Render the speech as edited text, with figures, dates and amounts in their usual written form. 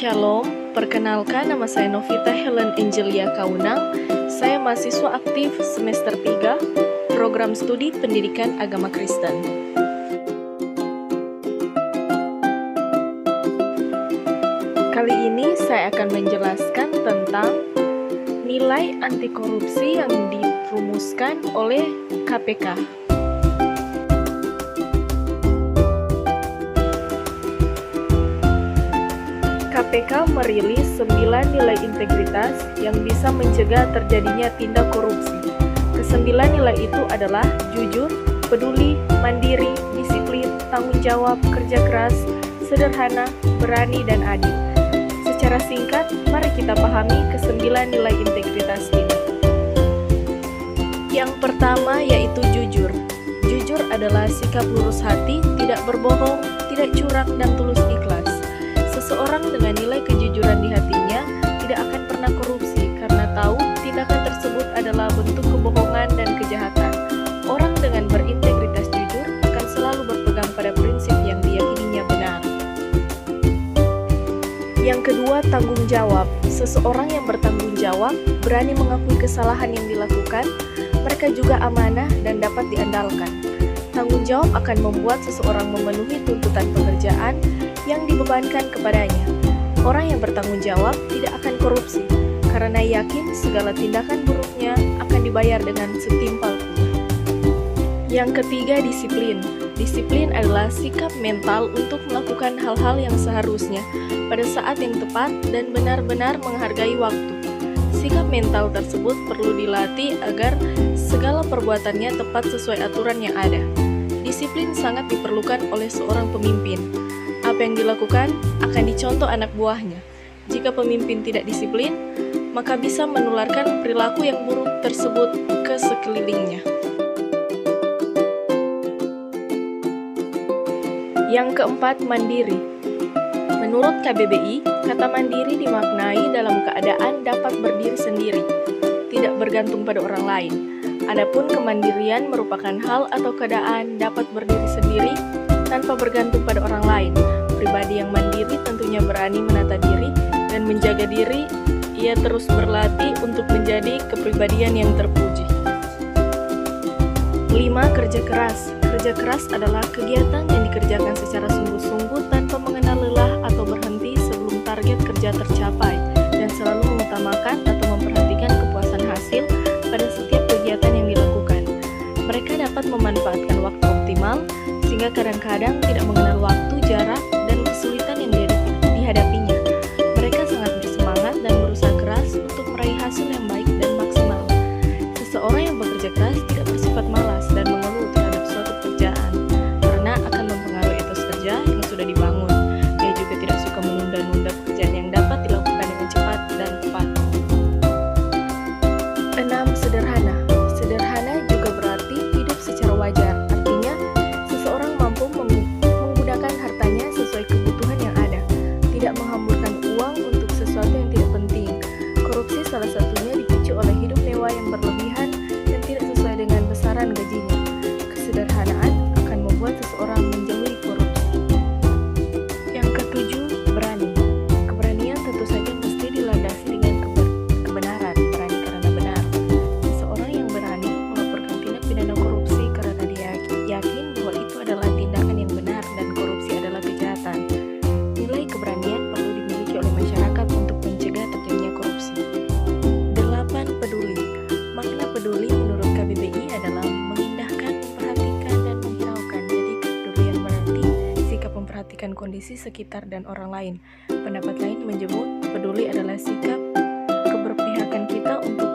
Shalom, perkenalkan nama saya Novita Helen Angelia Kaunang. Saya mahasiswa aktif semester 3, program studi pendidikan agama Kristen. Kali ini saya akan menjelaskan tentang nilai anti korupsi yang dirumuskan oleh KPK. KPK merilis 9 nilai integritas yang bisa mencegah terjadinya tindak korupsi. Kesembilan nilai itu adalah jujur, peduli, mandiri, disiplin, tanggung jawab, kerja keras, sederhana, berani, dan adil. Secara singkat, mari kita pahami kesembilan nilai integritas ini. Yang pertama yaitu jujur. Jujur adalah sikap lurus hati, tidak berbohong, tidak curang, dan tulus ikhlas. Seseorang dengan nilai kejujuran di hatinya tidak akan pernah korupsi karena tahu tindakan tersebut adalah bentuk kebohongan dan kejahatan. Orang dengan berintegritas jujur akan selalu berpegang pada prinsip yang diyakininya benar. Yang kedua, tanggung jawab. Seseorang yang bertanggung jawab berani mengakui kesalahan yang dilakukan. Mereka juga amanah dan dapat diandalkan. Tanggung jawab akan membuat seseorang memenuhi tuntutan pekerjaan yang dibebankan kepadanya. Orang yang bertanggung jawab tidak akan korupsi, karena yakin segala tindakan buruknya akan dibayar dengan setimpal pula. Yang ketiga, disiplin. Disiplin adalah sikap mental untuk melakukan hal-hal yang seharusnya pada saat yang tepat dan benar-benar menghargai waktu. Sikap mental tersebut perlu dilatih agar segala perbuatannya tepat sesuai aturan yang ada. Disiplin sangat diperlukan oleh seorang pemimpin. Apa yang dilakukan akan dicontoh anak buahnya. Jika pemimpin tidak disiplin, maka bisa menularkan perilaku yang buruk tersebut ke sekelilingnya. Yang keempat, mandiri. Menurut KBBI, kata mandiri dimaknai dalam keadaan dapat berdiri sendiri, tidak bergantung pada orang lain. Adapun kemandirian merupakan hal atau keadaan dapat berdiri sendiri tanpa bergantung pada orang lain. Pribadi yang mandiri tentunya berani menata diri dan menjaga diri. Ia terus berlatih untuk menjadi kepribadian yang terpuji. 5. Kerja keras. Kerja keras adalah kegiatan yang dikerjakan secara sungguh-sungguh tanpa mengenal lelah atau berhenti sebelum target kerja tercapai, dan selalu mengutamakan atau memperhatikan kepuasan hasil pada setiap kegiatan yang dilakukan. Mereka dapat memanfaatkan waktu optimal, sehingga kadang-kadang tidak mengenal waktu, jarak, dan kesulitan yang dihadapinya. Mereka sangat bersemangat dan berusaha keras untuk meraih hasil yang baik dan maksimal. Seseorang yang bekerja keras tidak bersifat malas dan mengeluh terhadap suatu pekerjaan, karena akan mempengaruhi etos kerja yang sudah dibangun. Dia juga tidak suka menunda-nunda pekerjaan yang dapat dilakukan dengan cepat dan tepat. 6. Sederhana. Sederhana juga berarti hidup secara wajar. Artinya, seseorang mampu menggunakan hartanya sesuai kebutuhan yang ada, tidak menghamburkan uang untuk sesuatu yang tidak penting. Korupsi salah satunya dipicu oleh hidup mewah yang berlebihan dan tidak sesuai dengan besaran gajinya. Kesederhanaan akan membuat seseorang menjauhi korupsi. Yang ketujuh, berani. Keberanian tentu saja mesti dilandasi dengan kebenaran. Berani karena benar. Seseorang yang berani melaporkan tindak pidana korupsi karena dia yakin bahwa itu adalah tindakan yang benar dan korupsi adalah kejahatan. Nilai keberanian perlu dimiliki oleh masyarakat untuk mencegah terjadinya korupsi. 8. Peduli. Makna peduli menurut KBBI adalah mengindahkan, memperhatikan, dan menghiraukan. Jadi kepedulian berarti sikap memperhatikan kondisi sekitar dan orang lain. Pendapat lain menyebut peduli adalah sikap keberpihakan kita untuk